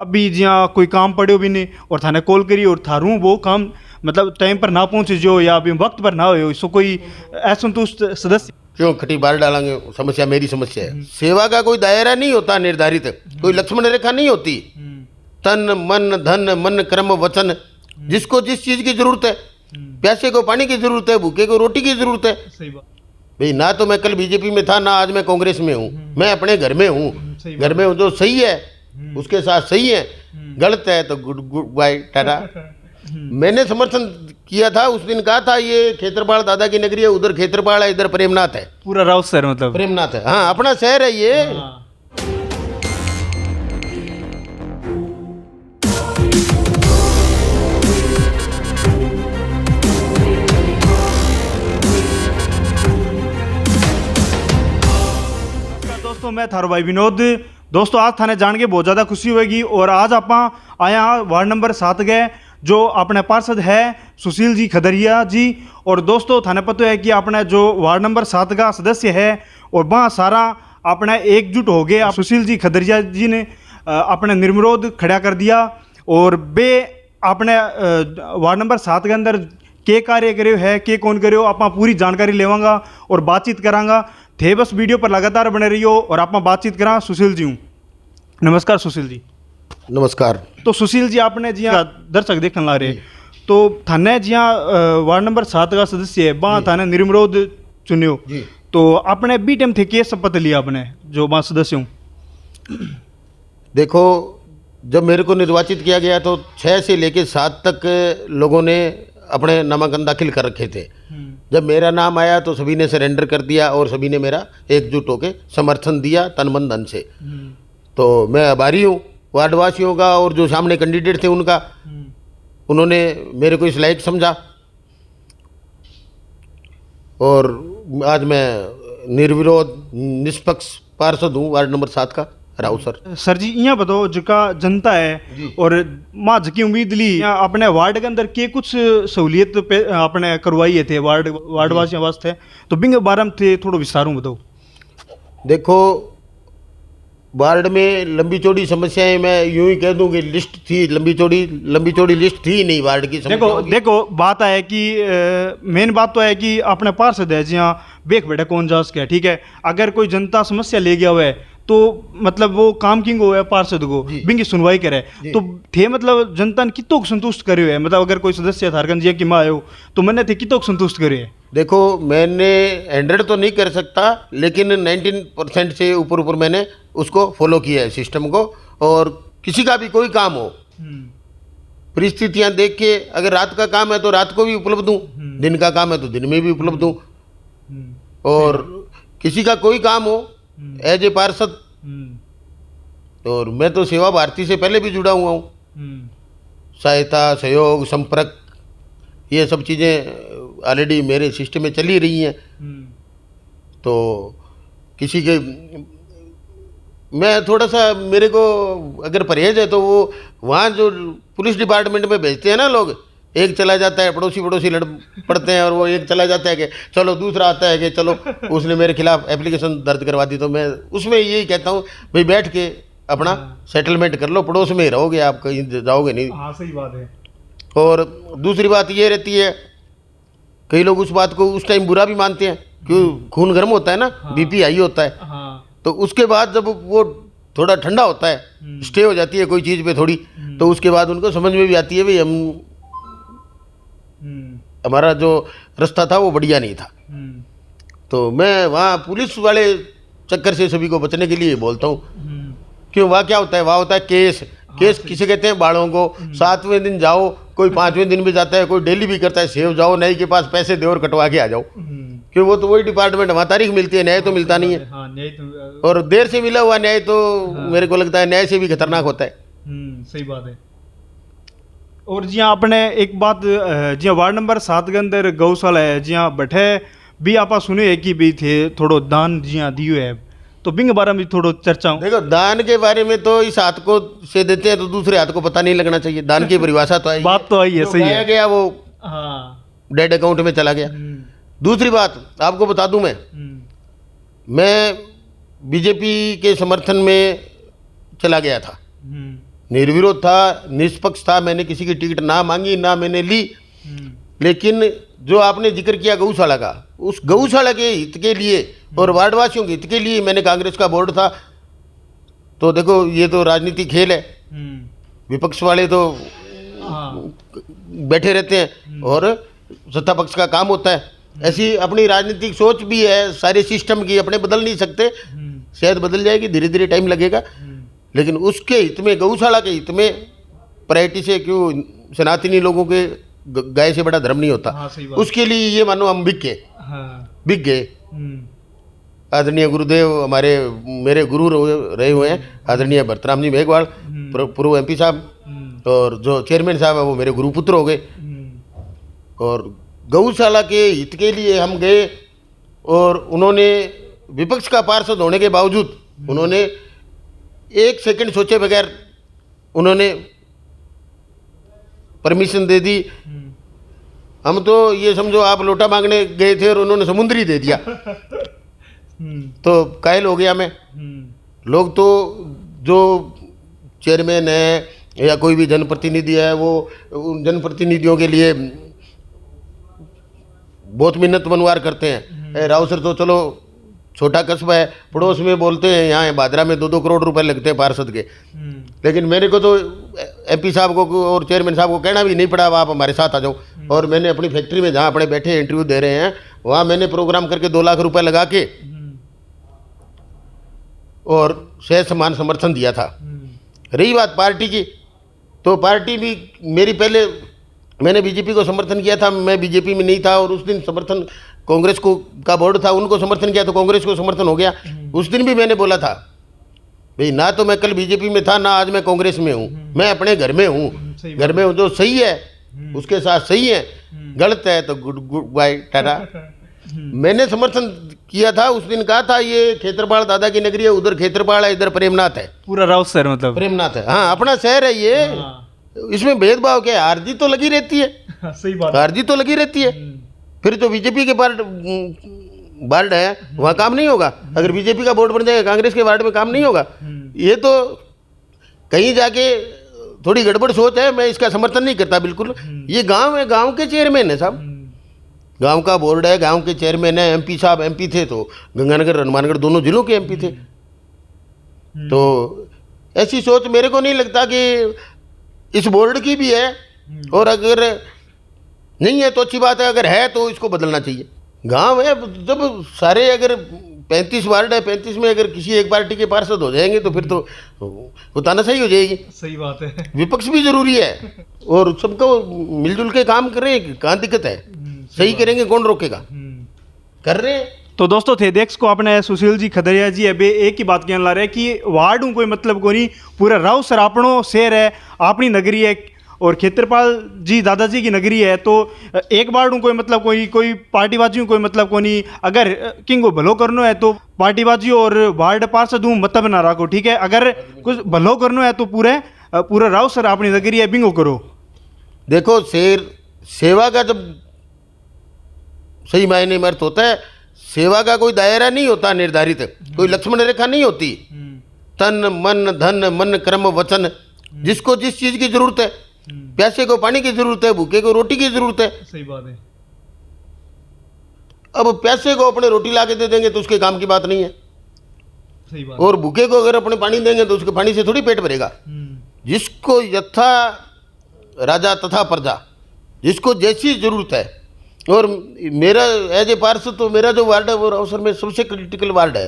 अभी जिया कोई काम पड़ो भी नहीं और थाने कॉल करी और थारू वो काम मतलब टाइम पर ना पहुंचे जो या अभी वक्त पर ना हो सो कोई असंतुष्ट सदस्य क्यों खटी बार डालेंगे? समस्या मेरी समस्या है। सेवा का कोई दायरा नहीं होता निर्धारित, कोई लक्ष्मण रेखा नहीं होती। तन मन धन मन कर्म वचन, जिसको जिस चीज की जरूरत है, प्यासे को पानी की जरूरत है, भूखे को रोटी की जरूरत है। सही बात भाई ना तो मैं कल बीजेपी में था, ना आज मैं कांग्रेस में हूँ, मैं अपने घर में हूँ। घर में हूँ जो सही है उसके साथ सही है, गलत है तो गुड गुड बाय टाटा। मैंने समर्थन किया था, उस दिन कहा था ये खेतरपाड़ दादा की नगरी है, उधर खेतरपाड़ है, इधर प्रेमनाथ है। पूरा राउत सर मतलब प्रेमनाथ है, हाँ अपना शहर है ये। दोस्तों मैं थारो भाई विनोद। दोस्तों आज थाने जान के बहुत ज़्यादा खुशी होगी और आज आप आया वार्ड नंबर 7 गए जो अपने पार्षद है सुशील जी खदरिया जी। और दोस्तों थाने पता है कि अपने जो वार्ड नंबर 7 का सदस्य है और वहाँ सारा अपने एकजुट हो गए। सुशील जी खदरिया जी ने अपने निर्विरोध खड़ा कर दिया और बे अपने वार्ड नंबर 7 के अंदर के कार्य करे है के कौन करे आप पूरी जानकारी लेवांगा और बातचीत करांगा। थे बस वीडियो पर लगातार बने रहियो और आप बातचीत करा सुशील जी हूँ। नमस्कार सुशील जी। नमस्कार। तो सुशील जी आपने जी दर्शक देखने ला रहे तो थाने जी वार्ड नंबर 7 का सदस्य है वहाँ थाने निर्विरोध चुनियो, तो आपने बी टाइम थे के शपथ लिया आपने जो वहाँ सदस्य हूँ? देखो जब मेरे को निर्वाचित किया गया तो 6 से लेकर 7 तक लोगों ने अपने नामांकन दाखिल कर रखे थे। जब मेरा नाम आया तो सभी ने सरेंडर कर दिया और सभी ने मेरा एकजुट होकर समर्थन दिया तन मन धन से। तो मैं आभारी हूँ वार्डवासियों का और जो सामने कैंडिडेट थे उनका, उन्होंने मेरे को इस लायक समझा और आज मैं निर्विरोध निष्पक्ष पार्षद हूँ वार्ड नंबर 7 का राव सर। सर जी यहाँ बताओ जिका जनता है और माँ जकी उम्मीद ली अपने वार्ड के अंदर के कुछ सहूलियत अपने करवाई थे वार्डवासियों वास्ते, तो बिंग बारे में थे थोड़ा विस्तार बताओ। देखो वार्ड में लंबी चौड़ी समस्याएं, मैं यूं ही कह दूं कि लिस्ट थी लंबी चौड़ी लिस्ट थी नहीं वार्ड की समस्याओं की। देखो बात है कि मेन बात तो है कि अपने पार्षद है जी हाँ बेख बेटा कौन जा सके, ठीक है। अगर कोई जनता समस्या ले गया हुआ है तो मतलब वो काम किंग हो है पार्षद को बिंग की सुनवाई करे तो थे मतलब जनता ने कितो को संतुष्ट करे है। मतलब अगर कोई सदस्य झारखंड जी की माँ आयो तो मैंने थे कितो को संतुष्ट करे है। देखो मैंने 100 तो नहीं कर सकता लेकिन 19% से ऊपर मैंने उसको फॉलो किया है सिस्टम को। और किसी का भी कोई काम हो परिस्थितियां देख के, अगर रात का काम है तो रात को भी उपलब्ध हूँ, दिन का काम है तो दिन में भी उपलब्ध हूँ। और किसी का कोई काम हो एज ए पार्षद, और मैं तो सेवा भारती से पहले भी जुड़ा हुआ हूँ। सहायता सहयोग संपर्क ये सब चीज़ें ऑलरेडी मेरे सिस्टम में चली रही हैं। तो किसी के मैं थोड़ा सा मेरे को अगर परहेज है तो वो वहाँ जो पुलिस डिपार्टमेंट में भेजते हैं ना लोग, एक चला जाता है पड़ोसी लड़ पड़ते हैं और वो एक चला जाता है कि चलो, दूसरा आता है कि चलो उसने मेरे खिलाफ एप्लीकेशन दर्ज करवा दी। तो मैं उसमें यही कहता हूँ भाई बैठ के अपना सेटलमेंट कर लो, पड़ोस में ही रहोगे, आप कहीं जाओगे नहीं। हाँ सही बात है। और दूसरी बात ये रहती है कई लोग उस बात को उस टाइम बुरा भी मानते हैं क्यों, खून गर्म होता है ना, बीपी हाई होता है। तो उसके बाद जब वो थोड़ा ठंडा होता है, स्टे हो जाती है कोई चीज़ पे थोड़ी, तो उसके बाद उनको समझ में भी आती है भाई हमारा जो रास्ता था वो बढ़िया नहीं था। तो मैं वहाँ पुलिस वाले चक्कर से सभी को बचने के लिए बोलता हूँ। क्यों वहाँ क्या होता है, वहाँ होता है केस किसे कहते हैं बाड़ों को। 7वें दिन जाओ, कोई 5वें दिन भी जाता है, कोई डेली भी करता है, सेव जाओ न्याय के पास पैसे दे और कटवा के आ जाओ। क्यों वो तो वही डिपार्टमेंट, वहाँ तारीख मिलती है, न्याय तो मिलता नहीं है। और देर से मिला हुआ न्याय तो मेरे को लगता है न्याय से भी खतरनाक होता है। सही बात है। और जी आपने एक बात जी वार्ड नंबर 7 के अंदर गौशाला है जी बैठे भी आप सुने है कि भी थे थोड़ो दान जी दियो है, तो बिंग बारे में थोड़ो चर्चा हो। देखो दान के बारे में तो इस हाथ को से देते हैं तो दूसरे हाथ को पता नहीं लगना चाहिए। दान की परिभाषा तो आई, बात तो आई है, सही है। गया वो डेड अकाउंट में चला गया। दूसरी बात आपको बता दूं, मैं बीजेपी के समर्थन में चला गया था निर्विरोध था, निष्पक्ष था, मैंने किसी की टिकट ना मांगी ना मैंने ली। लेकिन जो आपने जिक्र किया गौशाला का, उस गौशाला के हित के लिए और वार्डवासियों के हित के लिए मैंने कांग्रेस का बोर्ड था। तो देखो ये तो राजनीतिक खेल है, विपक्ष वाले तो बैठे रहते हैं और सत्ता पक्ष का काम होता है। ऐसी अपनी राजनीतिक सोच भी है सारे सिस्टम की, अपने बदल नहीं सकते, शायद बदल जाएगी, धीरे धीरे टाइम लगेगा। लेकिन उसके हित में, गौशाला के हित में प्रायोरिटी से, क्यों सनातनी लोगों के गाय से बड़ा धर्म नहीं होता। उसके लिए ये मानो हम बिक गए। आदरणीय गुरुदेव हमारे, मेरे गुरु रहे हुए हैं आदरणीय भरतराम जी मेघवाल, पूर्व MP साहब, और जो चेयरमैन साहब है वो मेरे गुरुपुत्र हो गए। और गौशाला के हित के लिए हम गए और उन्होंने, विपक्ष का पार्षद होने के बावजूद उन्होंने एक सेकंड सोचे बगैर उन्होंने परमिशन दे दी। हम तो ये समझो आप लोटा मांगने गए थे और उन्होंने समुद्री दे दिया। तो कायल हो गया मैं। लोग तो जो चेयरमैन है या कोई भी जनप्रतिनिधि है, वो उन जनप्रतिनिधियों के लिए बहुत मिन्नत मनवार करते हैं। राव सर तो चलो छोटा कस्बा है, पड़ोस में बोलते हैं यहाँ बादरा में 2-2 करोड़ रुपए लगते हैं पार्षद के। लेकिन मेरे को तो MP साहब को और चेयरमैन साहब को कहना भी नहीं पड़ा, आप हमारे साथ आ जाओ। और मैंने अपनी फैक्ट्री में, जहाँ अपने बैठे इंटरव्यू दे रहे हैं, वहाँ मैंने प्रोग्राम करके 2 लाख रुपए लगा के और सहज समान समर्थन दिया था। रही बात पार्टी की, तो पार्टी भी मेरी, पहले मैंने बीजेपी को समर्थन किया था, मैं बीजेपी में नहीं था, और उस दिन समर्थन कांग्रेस को का बोर्ड था, उनको समर्थन किया तो कांग्रेस को समर्थन हो गया। उस दिन भी मैंने बोला था भाई, ना तो मैं कल बीजेपी में था, ना आज मैं कांग्रेस में हूँ, मैं अपने घर में हूँ। घर में हूँ, जो सही है उसके साथ सही है, गलत है तो गुड बाय टाटा। मैंने समर्थन किया था। उस दिन कहा था ये खेतरपाल दादा की नगरी है, उधर खेतरपाल है, इधर प्रेमनाथ है, पूरा राउत शहर मतलब प्रेमनाथ है। हाँ, अपना शहर है ये। इसमें भेदभाव क्या है? हार-जीत तो लगी रहती है। सही बात, हार-जीत तो लगी रहती है। फिर तो बीजेपी के वार्ड है, वहाँ काम नहीं होगा। अगर बीजेपी का बोर्ड बन जाएगा, कांग्रेस के वार्ड में काम नहीं होगा। ये तो कहीं जाके थोड़ी गड़बड़ सोच है, मैं इसका समर्थन नहीं करता बिल्कुल। ये गांव है, गांव के चेयरमैन है साहब, गांव का बोर्ड है, गांव के चेयरमैन है। MP साहब MP थे तो गंगानगर हनुमानगढ़ दोनों जिलों के MP थे। तो ऐसी सोच मेरे को नहीं लगता कि इस बोर्ड की भी है, और अगर नहीं है तो अच्छी बात है, अगर है तो इसको बदलना चाहिए। गांव है, जब सारे अगर 35 वार्ड है, 35 में अगर किसी एक पार्टी के पार्षद हो जाएंगे तो फिर तो तानाशाही हो जाएगी। सही बात है। विपक्ष भी जरूरी है और सबको मिलजुल के काम करें, कहाँ दिक्कत है? सही करेंगे, कौन रोकेगा? कर रहे हैं। तो दोस्तों थे देख को आपने सुशील जी खदरिया जी अभी एक ही बात कहने ला रहे कि वार्ड कोई मतलब को नहीं, पूरा राव सर आपनो शहर है, अपनी नगरी है, और खेतरपाल जी दादाजी की नगरी है। तो एक वार्ड कोई मतलब कोई पार्टीबाजी कोई मतलब को नहीं। अगर किंग को भलो करनो है तो पार्टीबाजी और वार्ड पार्षद मतलब ना रखो, ठीक है। अगर कुछ भलो करनो है तो पूरा राव सर अपनी नगरी है, बिंगो करो। देखो शेर सेवा का जब सही मायने में अर्थ होता है, सेवा का कोई दायरा नहीं होता निर्धारित, कोई लक्ष्मण रेखा नहीं होती। तन मन धन मन कर्म वचन, जिसको जिस चीज की जरूरत है, प्यासे को पानी की जरूरत है, भूखे को रोटी की जरूरत है। सही बात है। अब प्यासे को अपने रोटी ला के दे देंगे तो उसके काम की बात नहीं है। सही बात। और भूखे को अगर अपने पानी देंगे तो उसके पानी से थोड़ी पेट भरेगा। जिसको यथा राजा तथा प्रजा, जिसको जैसी जरूरत है। और मेरा एज ए पार्षद तो मेरा जो वार्ड है वो अवसर में सबसे क्रिटिकल वार्ड है।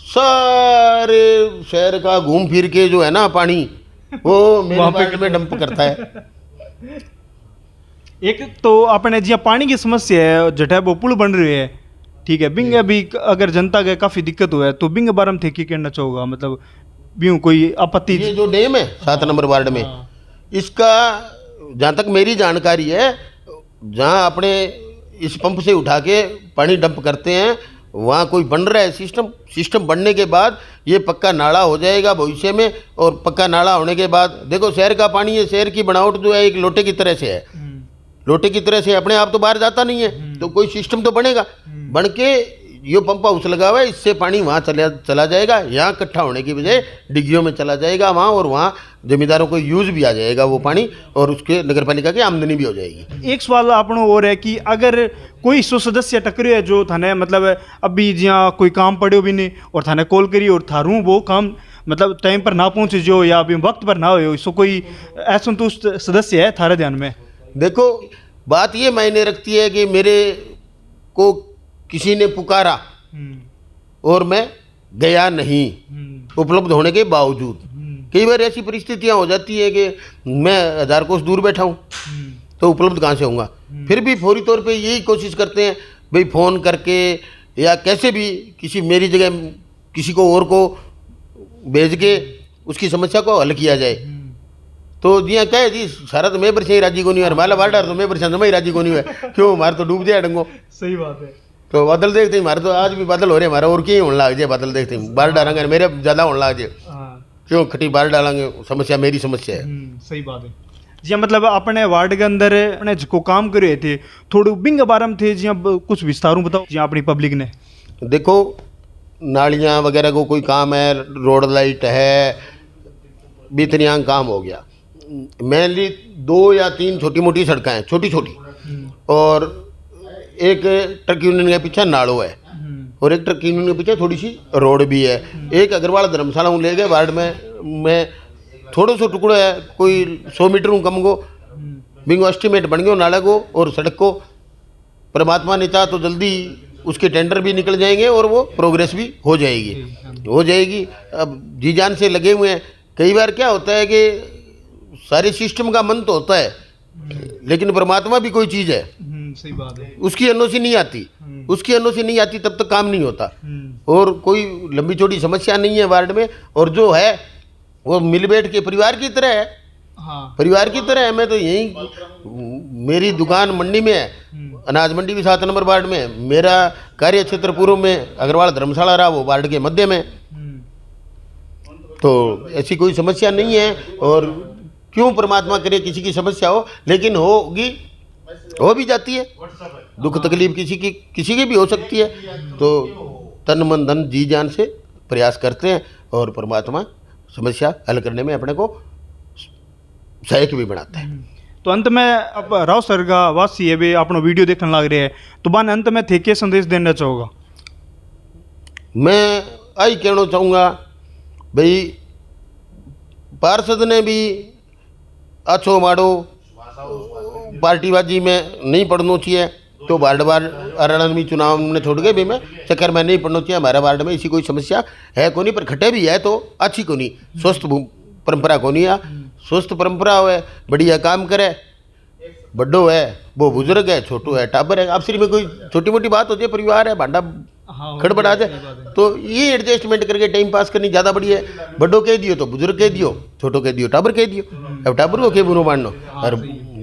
सारे शहर का घूम फिर के जो है ना पानी, वो मेरे वार्ड में डंप करता है। एक तो अपने जिया पानी की समस्या है, जटा वो पुल बन रही है, ठीक है। बिंग अभी अगर जनता के काफी दिक्कत हुआ है तो बिंग बारे में थे की कहना चाहोगा, मतलब भी कोई आपत्ति? ये जो डैम है 7 नंबर वार्ड में, इसका जहाँ तक मेरी जानकारी है, जहाँ अपने इस पंप से उठा के पानी डंप करते हैं, वहाँ कोई बन रहा है सिस्टम बनने के बाद ये पक्का नाला हो जाएगा भविष्य में। और पक्का नाला होने के बाद देखो शहर का पानी है, शहर की बनावट जो है एक लोटे की तरह से है। लोटे की तरह से अपने आप तो बाहर जाता नहीं है, तो कोई सिस्टम तो बनेगा। बन के ये पंप हाउस लगा हुआ है, इससे पानी वहाँ चला जाएगा, यहाँ इकट्ठा होने की बजाय डिग्गियों में चला जाएगा वहाँ, और वहाँ जमींदारों को यूज भी आ जाएगा वो पानी, और उसके नगर पालिका की आमदनी भी हो जाएगी। एक सवाल आपनो और है कि अगर कोई सो सदस्य टकरियो है जो थाने मतलब अभी जिया कोई काम पड़ियो भी नहीं और थाने कॉल करी और थारू वो काम मतलब टाइम पर ना पहुँचे जो या अभी वक्त पर ना हो, सो कोई असंतुष्ट सदस्य है थारे ध्यान में? देखो बात ये मायने रखती है कि मेरे को किसी ने पुकारा और मैं गया नहीं, उपलब्ध होने के बावजूद। कई बार ऐसी परिस्थितियां हो जाती है कि मैं 1000 कोस दूर बैठा हूं तो उपलब्ध कहाँ से होऊंगा। फिर भी फौरी तौर पे यही कोशिश करते हैं भाई फ़ोन करके या कैसे भी किसी मेरी जगह किसी को और को भेज के उसकी समस्या को हल किया जाए। तो जिया कहे जी सारा तो मैं बरसे राजी को नहीं है, माला बार तो मैं बरसा जमा ही राजी को नहीं है, क्यों हमारे तो डूब जाए डंगो। सही बात है। तो बादल देखते ही हमारे तो आज भी बादल हो रहे हमारा, और क्यों होने लग जाए बादल देखते ही बाहर डालेंगे मेरे ज़्यादा होने लग जाए, क्यों खटी बाहर डालेंगे, समस्या मेरी समस्या है। सही बात है जी। मतलब अपने वार्ड के अंदर अपने जो काम करे थे थोड़ू बिंग बारे में थे, जिया कुछ विस्तारों बताओ जिया अपनी पब्लिक ने। देखो नालियाँ वगैरह को कोई काम है, रोड लाइट है, बितरियाँ काम हो गया। मेनली 2 या 3 छोटी मोटी सड़कें हैं, छोटी छोटी, और एक ट्रक यूनियन के पीछे नाड़ो है, और एक ट्रक यूनियन के पीछे थोड़ी सी रोड भी है। एक अग्रवाल धर्मशाला हूँ ले गए वार्ड में, मैं थोड़ा सा टुकड़ा है कोई 100 मीटर हूँ कम को बिंगो एस्टिमेट बन गयो नाला को और सड़क को। परमात्मा ने चाहा तो जल्दी उसके टेंडर भी निकल जाएंगे और वो प्रोग्रेस भी हो जाएगी। अब जी जान से लगे हुए हैं। कई बार क्या होता है कि सारे सिस्टम का मन तो होता है, लेकिन परमात्मा भी कोई चीज़ है, सही बात है, उसकी एनओसी नहीं आती, तब तक काम नहीं होता। और कोई लंबी चौड़ी समस्या नहीं है वार्ड में, और जो है वो मिल बैठ के परिवार की तरह है। परिवार की तरह है। मैं तो यहीं मेरी दुकान मंडी में है, अनाज मंडी भी 7 नंबर वार्ड में है, मेरा कार्य क्षेत्र पूर्व में अग्रवाल धर्मशाला रहा वो वार्ड के मध्य में, तो ऐसी कोई समस्या नहीं है। और क्यों परमात्मा करे किसी की समस्या हो, लेकिन होगी, हो भी जाती है, दुख तकलीफ किसी की भी हो सकती है। तो तन मन धन जी जान से प्रयास करते हैं और परमात्मा समस्या हल करने में अपने को सहायक भी बनाता है। तो अंत में अब राव सर का वासी है वे अपना वीडियो देखने लग रहे हैं, तो बान अंत में थे क्या संदेश देना चाहोगा? मैं आई कहना चाहूँगा भाई पार्षद ने भी अच्छो माड़ो पार्टीबाजी में नहीं पढ़ना चाहिए, तो वार्ड में चुनाव में छोड़ के भी मैं चक्कर में नहीं पढ़ना चाहिए। हमारे वार्ड में ऐसी कोई समस्या है को नहीं, पर खटे भी है तो अच्छी को नहीं, स्वस्थ परंपरा को नहीं है। स्वस्थ परंपरा है, बढ़िया काम करे, बड्डो है वो बुजुर्ग है, छोटो है टाबर है। अब सिर्फ में कोई छोटी मोटी बात होती है, परिवार है, भांडा खड़बड़ा जाए, तो ये एडजस्टमेंट करके टाइम पास करनी ज़्यादा बढ़िया है। बड्डो कह दियो तो बुजुर्ग कह दियो, छोटो कह दियो टाबर कह दियो, अब टाबर को के बुरो मानना और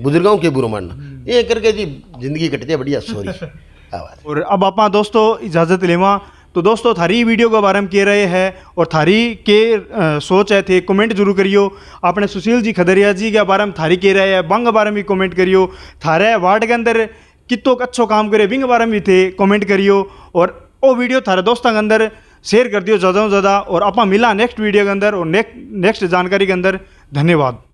बुजुर्गों के बुरो मानना, ये करके जी जिंदगी कट जाए बढ़िया। सॉरी। और अब आप दोस्तों इजाज़त लेवा। तो दोस्तों थारी वीडियो के बारे में कह रहे हैं और थारी के सोच है थे कमेंट जरूर करियो। आपने सुशील जी खदरिया जी के बारे में थारी कह रहे हैं, बंग बारे में कमेंट करियो। थारे वार्ड के अंदर कितो अच्छो काम करे विंग बारे में भी थे कमेंट करियो, और वो वीडियो थारे दोस्तों के अंदर शेयर कर दियो ज़्यादा से ज़्यादा। और आप मिला नेक्स्ट वीडियो के अंदर और नेक्स्ट जानकारी के अंदर। धन्यवाद।